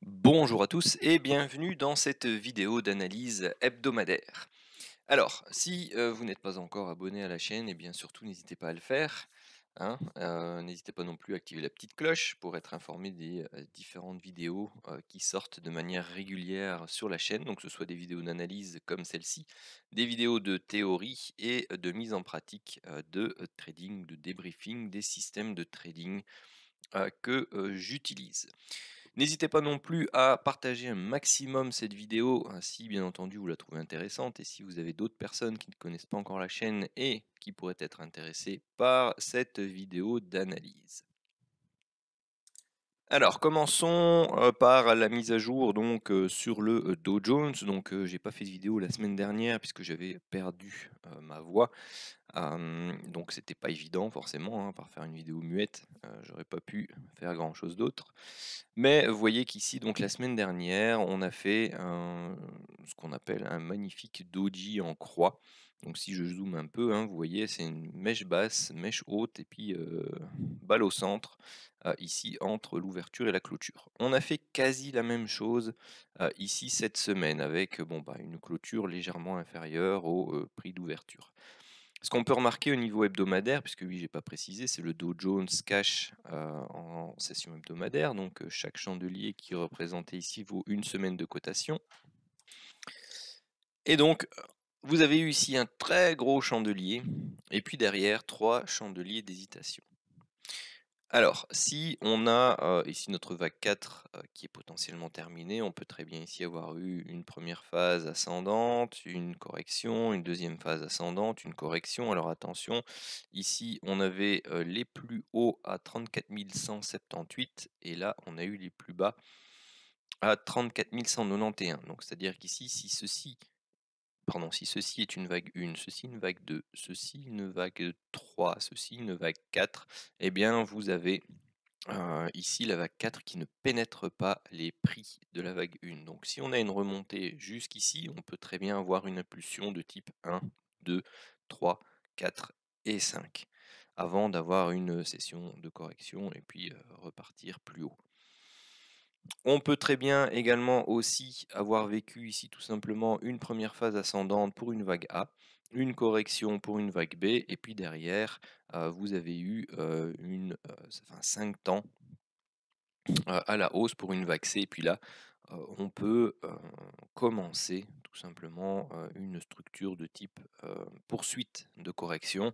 Bonjour à tous et bienvenue dans cette vidéo d'analyse hebdomadaire. Alors, si vous n'êtes pas encore abonné à la chaîne, et bien surtout n'hésitez pas à le faire, hein. N'hésitez pas non plus à activer la petite cloche pour être informé des différentes vidéos qui sortent de manière régulière sur la chaîne, donc que ce soit des vidéos d'analyse comme celle-ci, des vidéos de théorie et de mise en pratique de trading, de débriefing des systèmes de trading que j'utilise. N'hésitez pas non plus à partager un maximum cette vidéo, si bien entendu vous la trouvez intéressante et si vous avez d'autres personnes qui ne connaissent pas encore la chaîne et qui pourraient être intéressées par cette vidéo d'analyse. Alors commençons par la mise à jour donc sur le Dow Jones. Donc j'ai pas fait de vidéo la semaine dernière puisque j'avais perdu ma voix. Donc c'était pas évident forcément, hein, par faire une vidéo muette, j'aurais pas pu faire grand chose d'autre. Mais vous voyez qu'ici, donc la semaine dernière, on a fait ce qu'on appelle un magnifique doji en croix. Donc si je zoome un peu, hein, vous voyez, c'est une mèche basse, mèche haute et puis balle au centre, ici entre l'ouverture et la clôture. On a fait quasi la même chose ici cette semaine avec bon, bah, une clôture légèrement inférieure au prix d'ouverture. Ce qu'on peut remarquer au niveau hebdomadaire, puisque oui, j'ai pas précisé, c'est le Dow Jones Cash en session hebdomadaire. Donc chaque chandelier qui est représenté ici vaut une semaine de cotation. Et donc vous avez eu ici un très gros chandelier, et puis derrière trois chandeliers d'hésitation. Alors, si on a ici notre vague 4 qui est potentiellement terminée, on peut très bien ici avoir eu une première phase ascendante, une correction, une deuxième phase ascendante, une correction. Alors attention, ici on avait les plus hauts à 34 178 et là on a eu les plus bas à 34 191. Donc c'est-à-dire qu'ici, si ceci est une vague 1, ceci une vague 2, ceci une vague 3, ceci une vague 4, eh bien vous avez ici la vague 4 qui ne pénètre pas les prix de la vague 1. Donc si on a une remontée jusqu'ici, on peut très bien avoir une impulsion de type 1, 2, 3, 4 et 5 avant d'avoir une session de correction et puis repartir plus haut. On peut très bien également aussi avoir vécu ici tout simplement une première phase ascendante pour une vague A, une correction pour une vague B, et puis derrière, vous avez eu 5 temps à la hausse pour une vague C. Et puis là, on peut commencer tout simplement une structure de type poursuite de correction.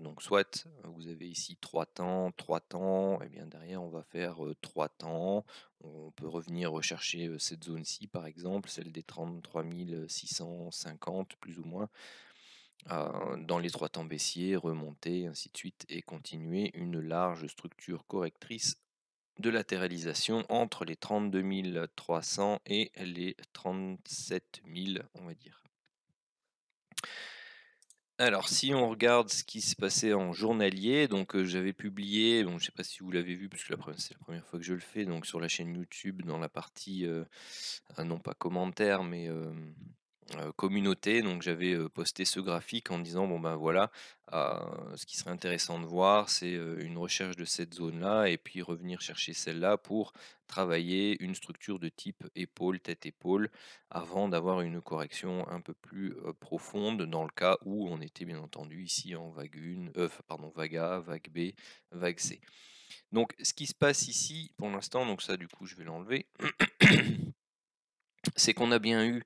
Donc soit vous avez ici 3 temps, et bien derrière on va faire 3 temps. On peut revenir rechercher cette zone-ci par exemple, celle des 33 650 plus ou moins, dans les 3 temps baissiers, remonter, ainsi de suite, et continuer une large structure correctrice de latéralisation entre les 32 300 et les 37 000, on va dire. Alors, si on regarde ce qui se passait en journalier, donc j'avais publié, donc je ne sais pas si vous l'avez vu, puisque c'est la première fois que je le fais, donc sur la chaîne YouTube, dans la partie, non pas commentaire, mais communauté, donc j'avais posté ce graphique en disant, bon ben voilà, ce qui serait intéressant de voir, c'est une recherche de cette zone-là, et puis revenir chercher celle-là pour travailler une structure de type épaule, tête-épaule, avant d'avoir une correction un peu plus profonde dans le cas où on était bien entendu ici en vague 1, vague A, vague B, vague C. Donc ce qui se passe ici pour l'instant, donc ça du coup je vais l'enlever, c'est qu'on a bien eu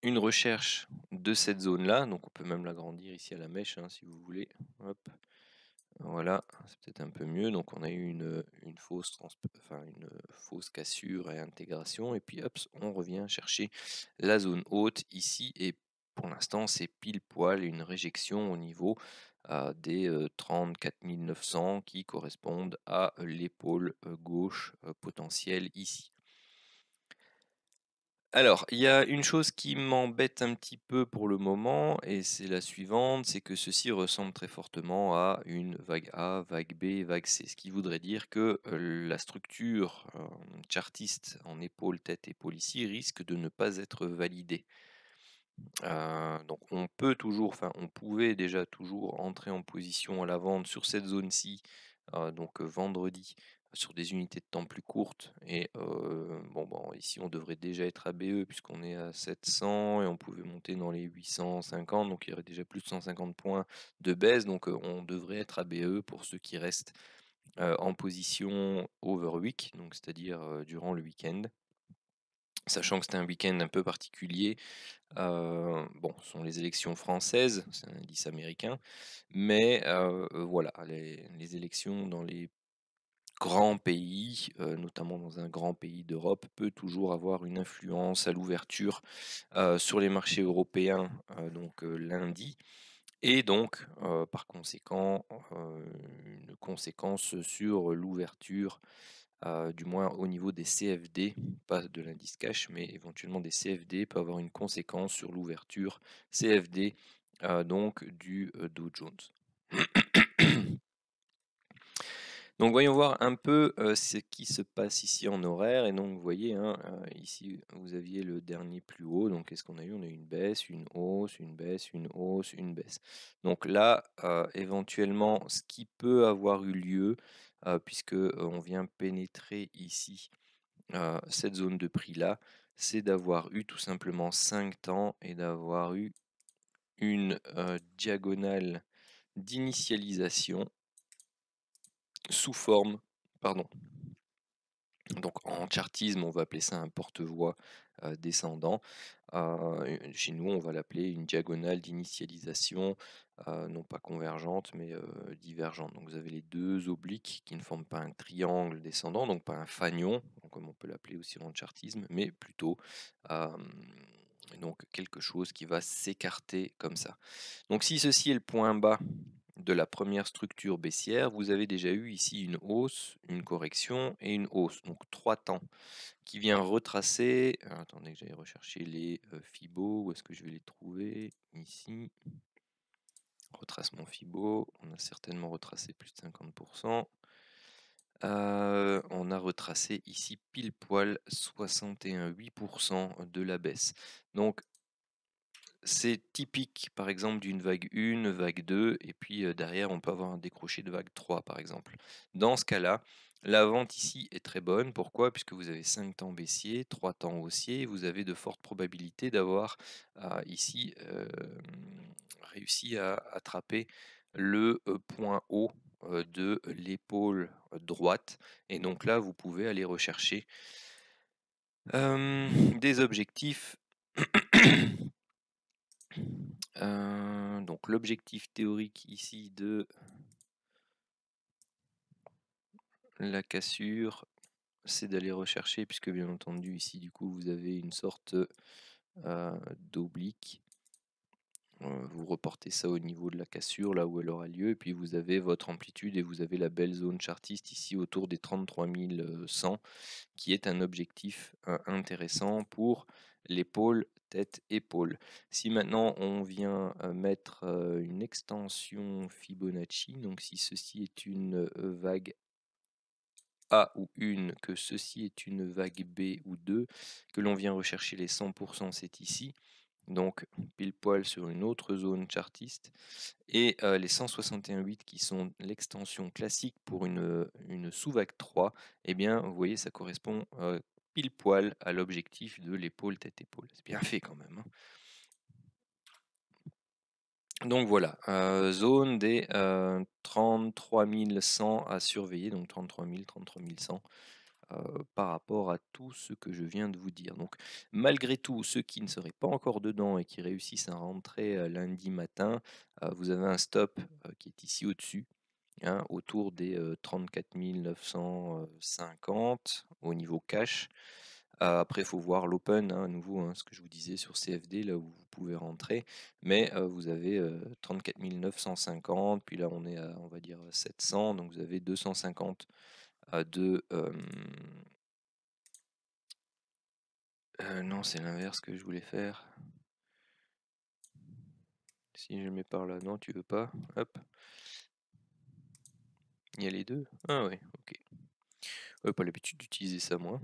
une recherche de cette zone-là, donc on peut même l'agrandir ici à la mèche hein, si vous voulez. Hop. Voilà, c'est peut-être un peu mieux. Donc on a eu une fausse cassure et intégration, et puis hop, on revient chercher la zone haute ici, et pour l'instant c'est pile poil une réjection au niveau des 34 900 qui correspondent à l'épaule gauche potentielle ici. Alors, il y a une chose qui m'embête un petit peu pour le moment, et c'est la suivante, c'est que ceci ressemble très fortement à une vague A, vague B, vague C. Ce qui voudrait dire que la structure chartiste en épaule, tête, épaule ici risque de ne pas être validée. Donc on peut toujours, enfin on pouvait déjà toujours entrer en position à la vente sur cette zone-ci, donc vendredi, sur des unités de temps plus courtes. Et bon, ici on devrait déjà être à BE puisqu'on est à 700 et on pouvait monter dans les 850, donc il y aurait déjà plus de 150 points de baisse, donc on devrait être à BE pour ceux qui restent en position over week, donc c'est-à-dire durant le week-end. Sachant que c'était un week-end un peu particulier, bon, ce sont les élections françaises, c'est un indice américain, mais voilà, les élections dans les grands pays, notamment dans un grand pays d'Europe, peut toujours avoir une influence à l'ouverture sur les marchés européens, donc lundi, et donc par conséquent une conséquence sur l'ouverture, du moins au niveau des CFD, pas de l'indice cash, mais éventuellement des CFD, peut avoir une conséquence sur l'ouverture CFD donc du Dow Jones. Donc voyons voir un peu ce qui se passe ici en horaire. Et donc vous voyez, hein, ici vous aviez le dernier plus haut. Donc qu'est-ce qu'on a eu? On a eu une baisse, une hausse, une baisse, une hausse, une baisse. Donc là, éventuellement, ce qui peut avoir eu lieu, puisque on vient pénétrer ici cette zone de prix là, c'est d'avoir eu tout simplement 5 temps et d'avoir eu une diagonale d'initialisation sous forme, pardon, donc en chartisme, on va appeler ça un porte-voix descendant. Chez nous, on va l'appeler une diagonale d'initialisation, non pas convergente, mais divergente. Donc vous avez les deux obliques qui ne forment pas un triangle descendant, donc pas un fanion, comme on peut l'appeler aussi en chartisme, mais plutôt donc quelque chose qui va s'écarter comme ça. Donc si ceci est le point bas de la première structure baissière, vous avez déjà eu ici une hausse, une correction et une hausse. Donc 3 temps qui vient retracer. Attendez que j'aille rechercher les Fibo. Où est-ce que je vais les trouver? Ici. Retracement Fibo. On a certainement retracé plus de 50%. On a retracé ici pile poil 61,8% de la baisse. Donc c'est typique, par exemple, d'une vague 1, vague 2, et puis derrière, on peut avoir un décroché de vague 3, par exemple. Dans ce cas-là, la vente ici est très bonne. Pourquoi? Puisque vous avez 5 temps baissier, 3 temps haussier, vous avez de fortes probabilités d'avoir ici réussi à attraper le point haut de l'épaule droite. Et donc là, vous pouvez aller rechercher des objectifs. Donc l'objectif théorique ici de la cassure, c'est d'aller rechercher, puisque bien entendu ici du coup vous avez une sorte d'oblique. Vous reportez ça au niveau de la cassure, là où elle aura lieu, et puis vous avez votre amplitude et vous avez la belle zone chartiste ici autour des 33 100, qui est un objectif intéressant pour l'épaule, tête, épaule. Si maintenant on vient mettre une extension Fibonacci, donc si ceci est une vague A ou une, que ceci est une vague B ou 2, que l'on vient rechercher les 100%, c'est ici. Donc pile poil sur une autre zone chartiste, et les 161,8 qui sont l'extension classique pour une sous-vague 3, eh bien vous voyez ça correspond pile poil à l'objectif de l'épaule tête-épaule. C'est bien fait quand même, hein. Donc voilà, zone des 33 100 à surveiller, donc 33 000, 33 100. Par rapport à tout ce que je viens de vous dire. Donc malgré tout, ceux qui ne seraient pas encore dedans et qui réussissent à rentrer lundi matin, vous avez un stop qui est ici au-dessus, hein, autour des 34 950 au niveau cash. Après, il faut voir l'open, hein, à nouveau, hein, ce que je vous disais sur CFD, là où vous pouvez rentrer. Mais vous avez 34 950, puis là on est à, on va dire, 700, donc vous avez 250 de... non, c'est l'inverse que je voulais faire. Si je mets par là, non, tu veux pas. Hop. Il y a les deux. Ah ouais, ok. Ouais, pas l'habitude d'utiliser ça, moi.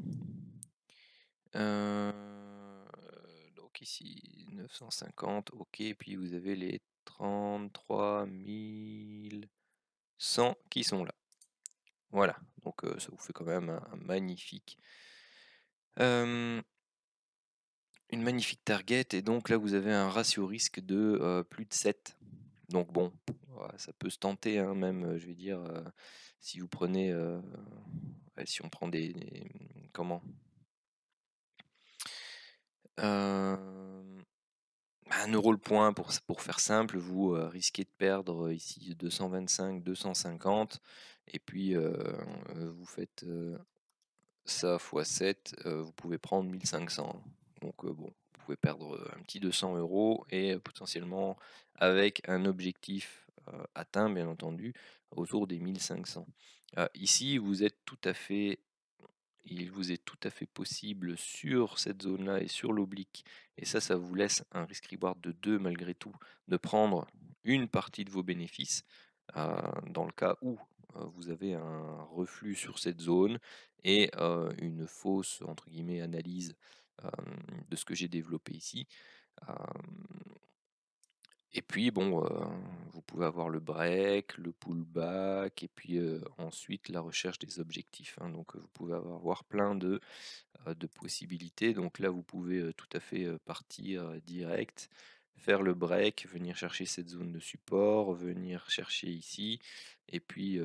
Donc ici, 950, ok. Puis vous avez les 33 100 qui sont là. Voilà, donc ça vous fait quand même un magnifique, hem, une magnifique target et donc là, vous avez un ratio risque de, plus de 7. Donc bon, ça peut se tenter, hein, même, je vais dire, si vous prenez, ouais, si on prend comment? Hem, 1 € le point pour faire simple, vous, risquez de perdre, ici 225-250 et puis, vous faites, ça fois 7, vous pouvez prendre 1 500. Donc bon, vous pouvez perdre, un petit 200 € et potentiellement avec un objectif, atteint bien entendu, autour des 1 500. Ici, il vous est tout à fait possible sur cette zone-là et sur l'oblique, et ça vous laisse un risk reward de 2 malgré tout, de prendre une partie de vos bénéfices, dans le cas où vous avez un reflux sur cette zone et une fausse entre guillemets «analyse» de ce que j'ai développé ici. Et puis bon, vous pouvez avoir le break, le pullback et puis, ensuite la recherche des objectifs, hein. Donc, vous pouvez avoir plein de possibilités. Donc là, vous pouvez, tout à fait, partir, direct, faire le break, venir chercher cette zone de support, venir chercher ici et puis,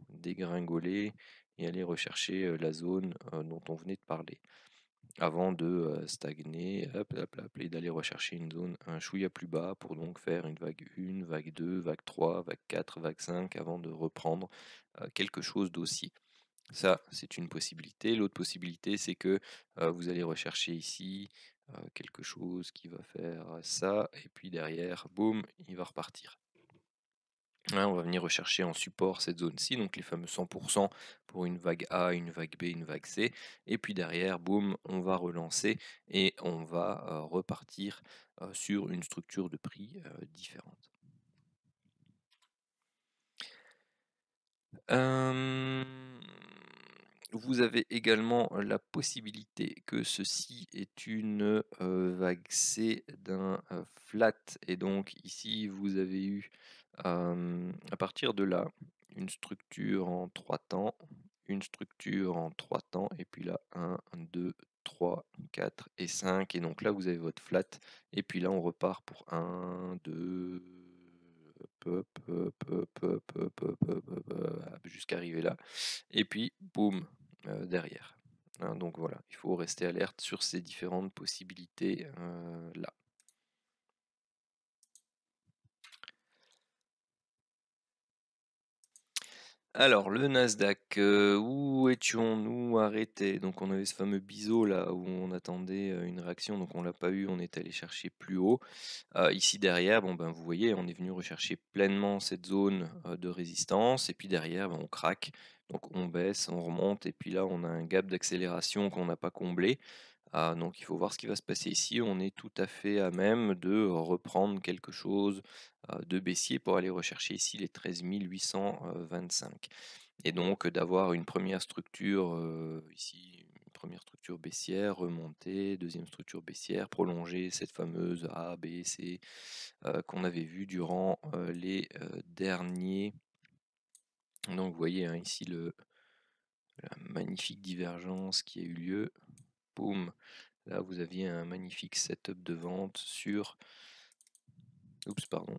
dégringoler et aller rechercher, la zone, dont on venait de parler. Avant de, stagner, hop, hop, hop et d'aller rechercher une zone un chouïa plus bas pour donc faire une vague 1, vague 2, vague 3, vague 4, vague 5 avant de reprendre, quelque chose d'haussier. Ça, c'est une possibilité. L'autre possibilité, c'est que, vous allez rechercher ici, quelque chose qui va faire ça et puis derrière, boum, il va repartir. Hein, on va venir rechercher en support cette zone-ci, donc les fameux 100 pour une vague A, une vague B, une vague C. Et puis derrière, boum, on va relancer et on va repartir sur une structure de prix différente. Euh, Vous avez également la possibilité que ceci est une vague C d'un flat. Et donc ici, vous avez eu à partir de là une structure en 3 temps, une structure en 3 temps, et puis là 1, 2, 3, 4 et 5. Et donc là, vous avez votre flat. Et puis là, on repart pour 1, 2, hop, hop, hop, hop, hop, hop, hop, hop, jusqu'à arriver là. Et puis, boum, derrière. Hein, donc voilà, il faut rester alerte sur ces différentes possibilités là. Alors, le Nasdaq, où étions-nous arrêtés? Donc, on avait ce fameux biseau là où on attendait une réaction, donc on l'a pas eu, on est allé chercher plus haut. Ici derrière, bon ben vous voyez, on est venu rechercher pleinement cette zone de résistance, et puis derrière, ben, on craque. Donc on baisse, on remonte, et puis là on a un gap d'accélération qu'on n'a pas comblé. Donc il faut voir ce qui va se passer ici. On est tout à fait à même de reprendre quelque chose de baissier pour aller rechercher ici les 13 825. Et donc d'avoir une première structure ici, une première structure baissière, remontée, deuxième structure baissière, prolonger cette fameuse A, B, C qu'on avait vue durant les derniers. Donc vous voyez, hein, ici la magnifique divergence qui a eu lieu. Boum, là vous aviez un magnifique setup de vente sur, oups, pardon,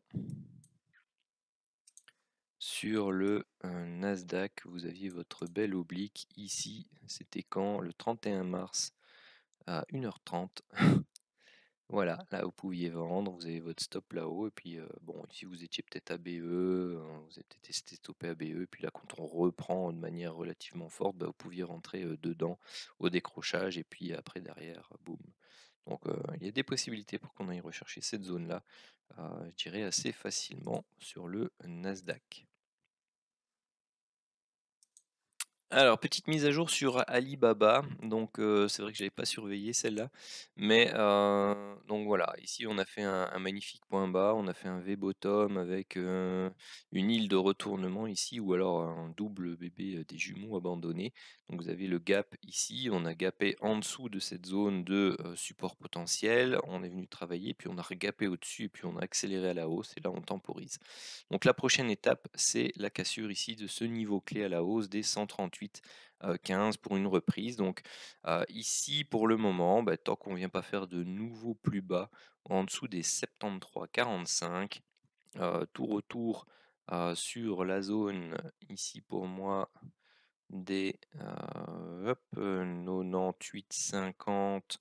sur le Nasdaq. Vous aviez votre belle oblique ici. C'était quand? Le 31 mars à 1h30. Voilà, là vous pouviez vendre, vous avez votre stop là-haut, et puis bon, ici vous étiez peut-être à BE, vous avez peut-être été stoppé à BE, et puis là quand on reprend de manière relativement forte, bah, vous pouviez rentrer dedans au décrochage, et puis après derrière, boum. Donc il y a des possibilités pour qu'on aille rechercher cette zone-là, je dirais assez facilement sur le Nasdaq. Alors, petite mise à jour sur Alibaba, donc c'est vrai que j'avais pas surveillé celle-là, mais donc voilà, ici on a fait un magnifique point bas, on a fait un V-bottom avec, une île de retournement ici ou alors un double bébé, des jumeaux abandonnés. Donc vous avez le gap ici, on a gapé en dessous de cette zone de, support potentiel, on est venu travailler, puis on a regapé au-dessus et puis on a accéléré à la hausse et là on temporise. Donc la prochaine étape, c'est la cassure ici de ce niveau clé à la hausse des 138,15 pour une reprise. Donc ici, pour le moment, bah, tant qu'on ne vient pas faire de nouveaux plus bas en dessous des 73,45, tout retour sur la zone ici pour moi des 98,50,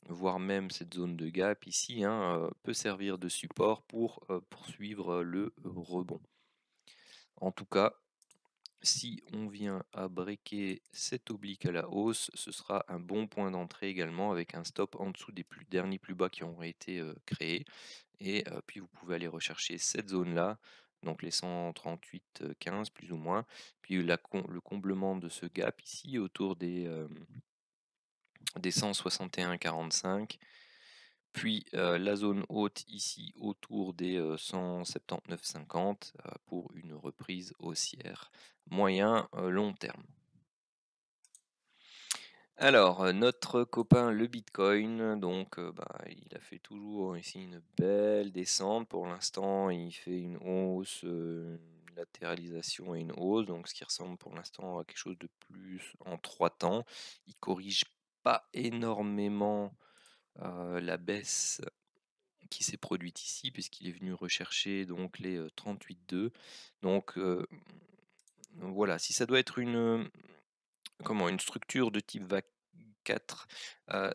voire même cette zone de gap ici, hein, peut servir de support pour poursuivre le rebond. En tout cas, si on vient à breaker cette oblique à la hausse, ce sera un bon point d'entrée également avec un stop en dessous des derniers plus bas qui ont été créés. Et puis vous pouvez aller rechercher cette zone-là, donc les 138,15 plus ou moins. Puis le comblement de ce gap ici autour des 161,45. Puis la zone haute ici autour des 179,50 pour une reprise haussière moyen long terme. Alors, notre copain le Bitcoin, donc bah, il a fait toujours ici une belle descente. Pour l'instant, il fait une hausse, une latéralisation et une hausse, donc ce qui ressemble pour l'instant à quelque chose de plus en 3 temps. Il corrige pas énormément la baisse qui s'est produite ici, puisqu'il est venu rechercher donc les 38,2. Donc voilà, si ça doit être une structure de type VAC 4,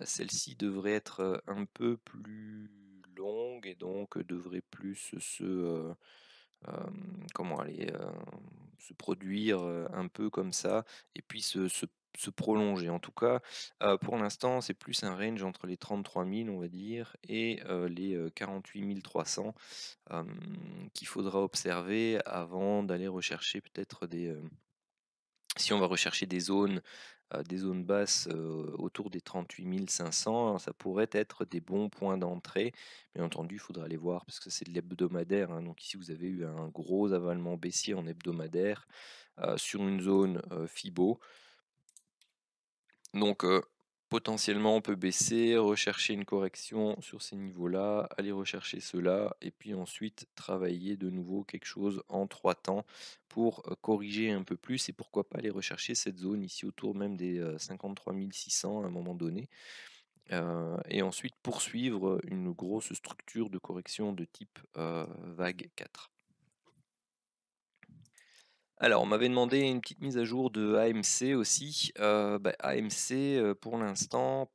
celle-ci devrait être un peu plus longue et donc devrait plus comment aller, se produire un peu comme ça et puis se prolonger. En tout cas, pour l'instant, c'est plus un range entre les 33 000, on va dire, et les 48 300 qu'il faudra observer avant d'aller rechercher peut-être si on va rechercher des zones basses autour des 38 500, ça pourrait être des bons points d'entrée. Bien entendu, il faudra aller voir parce que c'est de l'hebdomadaire, hein. Donc ici, vous avez eu un gros avalement baissier en hebdomadaire sur une zone FIBO. Donc potentiellement, on peut baisser, rechercher une correction sur ces niveaux-là, aller rechercher cela, et puis ensuite travailler de nouveau quelque chose en 3 temps pour corriger un peu plus, et pourquoi pas aller rechercher cette zone ici autour même des 53 600 à un moment donné, et ensuite poursuivre une grosse structure de correction de type vague 4. Alors, on m'avait demandé une petite mise à jour de AMC aussi. Bah, AMC, pour l'instant,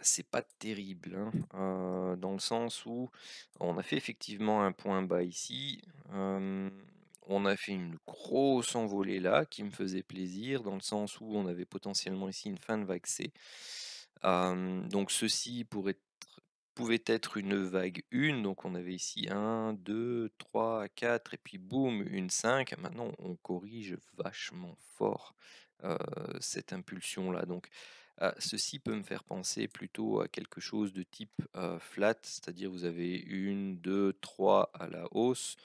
c'est pas terrible, hein, dans le sens où on a fait effectivement un point bas ici. On a fait une grosse envolée là qui me faisait plaisir, dans le sens où on avait potentiellement ici une fin de vague C. Donc ceci pouvait être une vague 1, donc on avait ici 1, 2, 3, 4, et puis boum, une 5. Maintenant, on corrige vachement fort cette impulsion-là. Donc, ceci peut me faire penser plutôt à quelque chose de type flat, c'est-à-dire vous avez une, 2, 3 à la hausse,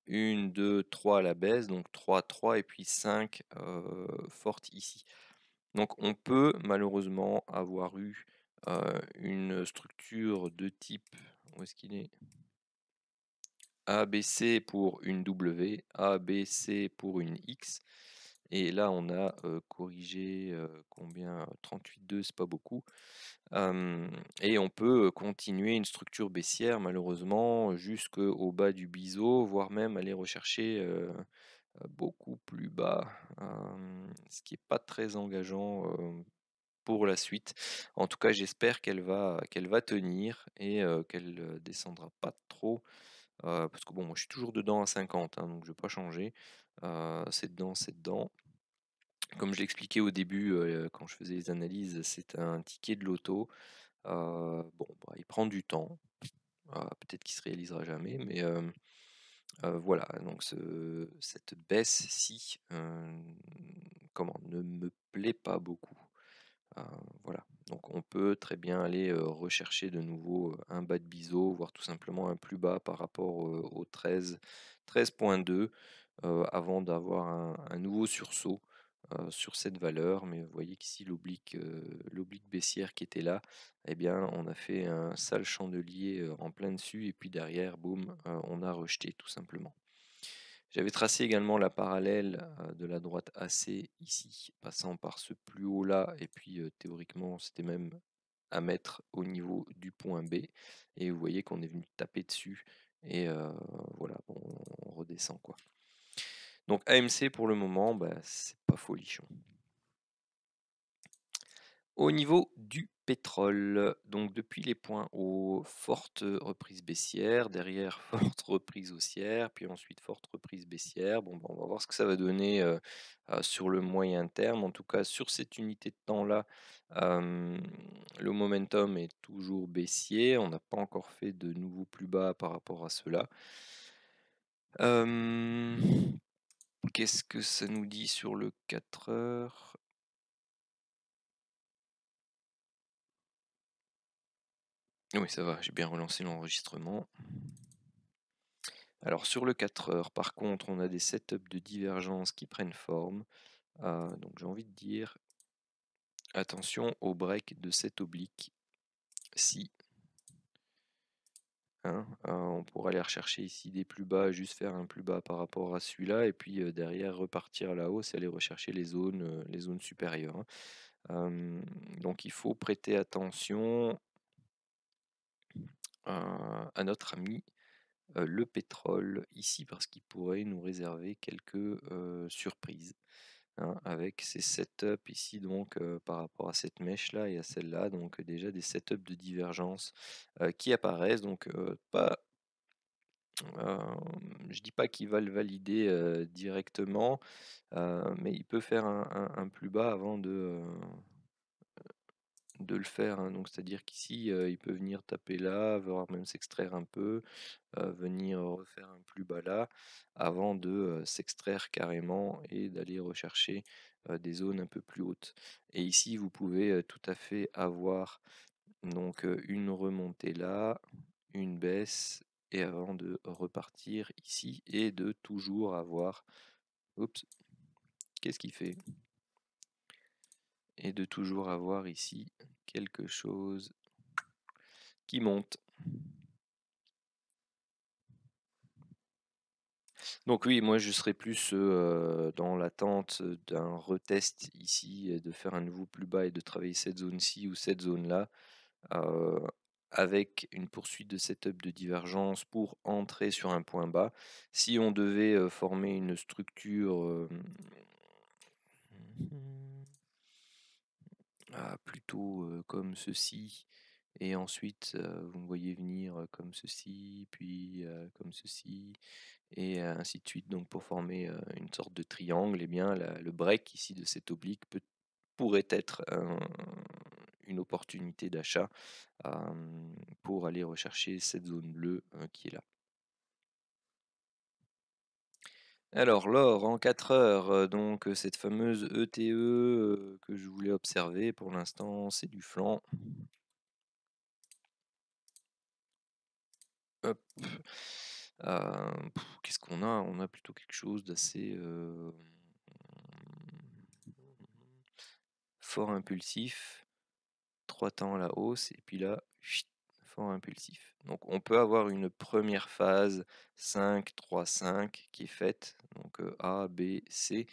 une, 2, 3 à la baisse, donc 3, 3 et puis 5 fortes ici. Donc on peut malheureusement avoir eu une structure de type, où est-ce qu'il est? ABC pour une W, ABC pour une X. Et là, on a corrigé combien? 38,2, c'est pas beaucoup. Et on peut continuer une structure baissière, malheureusement, jusqu'au bas du biseau, voire même aller rechercher beaucoup plus bas, ce qui n'est pas très engageant pour la suite. En tout cas, j'espère qu'elle va tenir et qu'elle descendra pas trop. Parce que bon, moi je suis toujours dedans à 50, hein, donc je vais pas changer. C'est dedans, c'est dedans. Comme je l'expliquais au début, quand je faisais les analyses, c'est un ticket de loto. Bon, bah, il prend du temps. Peut-être qu'il se réalisera jamais, mais Voilà, donc cette baisse-ci, comment, ne me plaît pas beaucoup. Heu, voilà, donc on peut très bien aller, rechercher de nouveau, un bas de biseau, voire tout simplement un plus bas par rapport, au 13.2, avant d'avoir un nouveau sursaut, sur cette valeur. Mais vous voyez qu'ici l'oblique baissière qui était là, eh bien on a fait un sale chandelier, en plein dessus et puis derrière, boum, on a rejeté tout simplement. J'avais tracé également la parallèle, de la droite AC ici, passant par ce plus haut là et puis, théoriquement, c'était même à mettre au niveau du point B et vous voyez qu'on est venu taper dessus et voilà, bon, on redescend quoi. Donc AMC pour le moment, bah, c'est pas folichon. Au niveau du pétrole, donc depuis les points hauts, forte reprise baissière, derrière forte reprise haussière, puis ensuite forte reprise baissière. Bon, bah, on va voir ce que ça va donner sur le moyen terme. En tout cas, sur cette unité de temps-là, le momentum est toujours baissier. On n'a pas encore fait de nouveaux plus bas par rapport à cela. Qu'est-ce que ça nous dit sur le 4 heures? Oui, ça va, j'ai bien relancé l'enregistrement. Alors sur le 4 heures, par contre, on a des setups de divergence qui prennent forme. Donc j'ai envie de dire attention au break de cet oblique. Si on pourra aller rechercher ici des plus bas, juste faire un plus bas par rapport à celui-là, et puis derrière repartir à la hausse et aller rechercher les zones supérieures, hein. Donc il faut prêter attention à notre ami le pétrole ici parce qu'il pourrait nous réserver quelques surprises, hein, avec ces setups ici donc par rapport à cette mèche là et à celle-là, donc déjà des setups de divergence qui apparaissent, donc pas je dis pas qu'il va le valider directement, mais il peut faire un plus bas avant de le faire, hein. Donc c'est-à-dire qu'ici il peut venir taper là, voire même s'extraire un peu, venir refaire un plus bas là, avant de s'extraire carrément et d'aller rechercher des zones un peu plus hautes. Et ici, vous pouvez tout à fait avoir donc une remontée là, une baisse, et avant de repartir ici et de toujours avoir, oups, qu'est-ce qu'il fait? Et de toujours avoir ici quelque chose qui monte. Donc oui, moi je serais plus dans l'attente d'un retest ici, et de faire un nouveau plus bas et de travailler cette zone-ci ou cette zone-là, euh, avec une poursuite de setup de divergence pour entrer sur un point bas. Si on devait former une structure plutôt comme ceci, et ensuite vous me voyez venir comme ceci, puis comme ceci, et ainsi de suite, donc pour former une sorte de triangle, et bien le break ici de cet oblique pourrait être une opportunité d'achat pour aller rechercher cette zone bleue qui est là. Alors l'or en 4 heures, donc cette fameuse ETE que je voulais observer, pour l'instant c'est du flanc. Hop. Qu'est-ce qu'on a? On a plutôt quelque chose d'assez fort impulsif, 3 temps à la hausse, et puis là, chut, fort impulsif. Donc on peut avoir une première phase 5, 3, 5 qui est faite, donc A, B, C,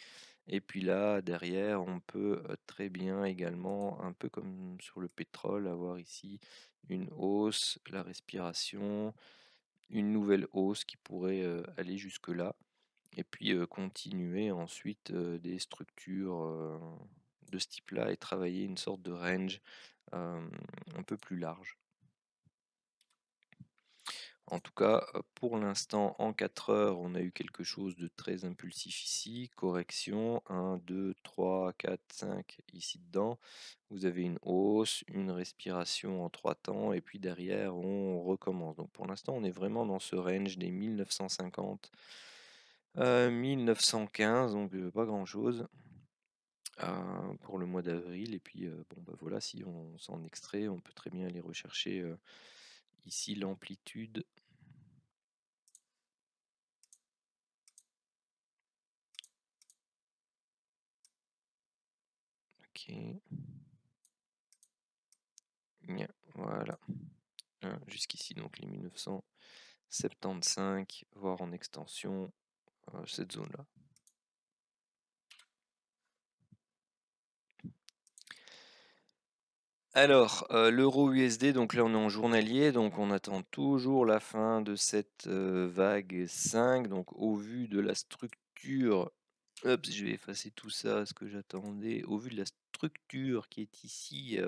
et puis là, derrière, on peut très bien également, un peu comme sur le pétrole, avoir ici une hausse, la respiration, une nouvelle hausse qui pourrait aller jusque là, et puis continuer ensuite des structures de ce type-là et travailler une sorte de range un peu plus large. En tout cas, pour l'instant, en 4 heures, on a eu quelque chose de très impulsif ici. Correction, 1, 2, 3, 4, 5 ici dedans. Vous avez une hausse, une respiration en 3 temps, et puis derrière, on recommence. Donc pour l'instant, on est vraiment dans ce range des 1950, 1915, donc pas grand-chose pour le mois d'avril. Et puis, bon, bah voilà, si on s'en extrait, on peut très bien aller rechercher ici l'amplitude. Ok. Nia, voilà. Jusqu'ici, donc les 1975, voire en extension, cette zone-là. Alors, l'euro USD, donc là on est en journalier, donc on attend toujours la fin de cette vague 5. Donc au vu de la structure, hop, je vais effacer tout ça, ce que j'attendais. Au vu de la structure qui est ici,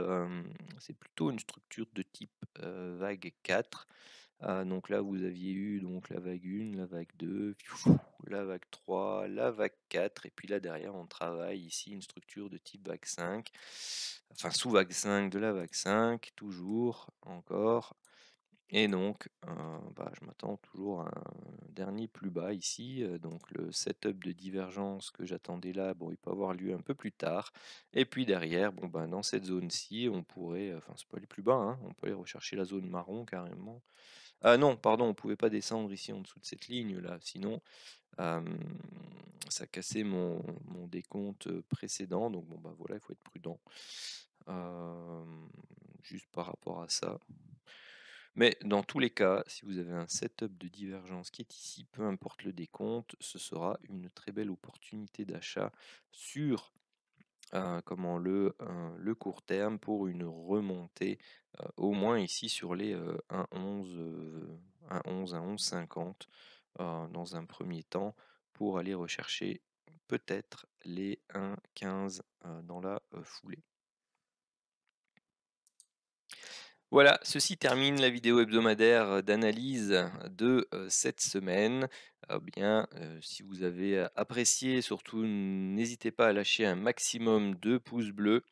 c'est plutôt une structure de type vague 4. Donc là, vous aviez eu donc la vague 1, la vague 2, la vague 3, la vague 4, et puis là derrière, on travaille ici une structure de type vague 5, enfin sous vague 5 de la vague 5, toujours, encore, et donc je m'attends toujours à un dernier plus bas ici, donc le setup de divergence que j'attendais là, bon, il peut avoir lieu un peu plus tard, et puis derrière, bon, dans cette zone-ci, on pourrait, enfin c'est pas aller plus bas, hein, on peut aller rechercher la zone marron carrément. Ah non, pardon, on pouvait pas descendre ici en dessous de cette ligne là, sinon ça cassait mon décompte précédent. Donc bon bah voilà, il faut être prudent. Juste par rapport à ça. Mais dans tous les cas, si vous avez un setup de divergence qui est ici, peu importe le décompte, ce sera une très belle opportunité d'achat sur le court terme pour une remontée au moins ici sur les 1,11, 1,11, 1,11,50 dans un premier temps pour aller rechercher peut-être les 1,15 dans la foulée. Voilà, ceci termine la vidéo hebdomadaire d'analyse de cette semaine. Si vous avez apprécié, surtout n'hésitez pas à lâcher un maximum de pouces bleus.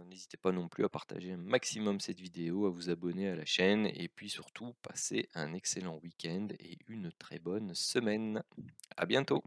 N'hésitez pas non plus à partager un maximum cette vidéo, à vous abonner à la chaîne, et puis surtout, passez un excellent week-end et une très bonne semaine. À bientôt!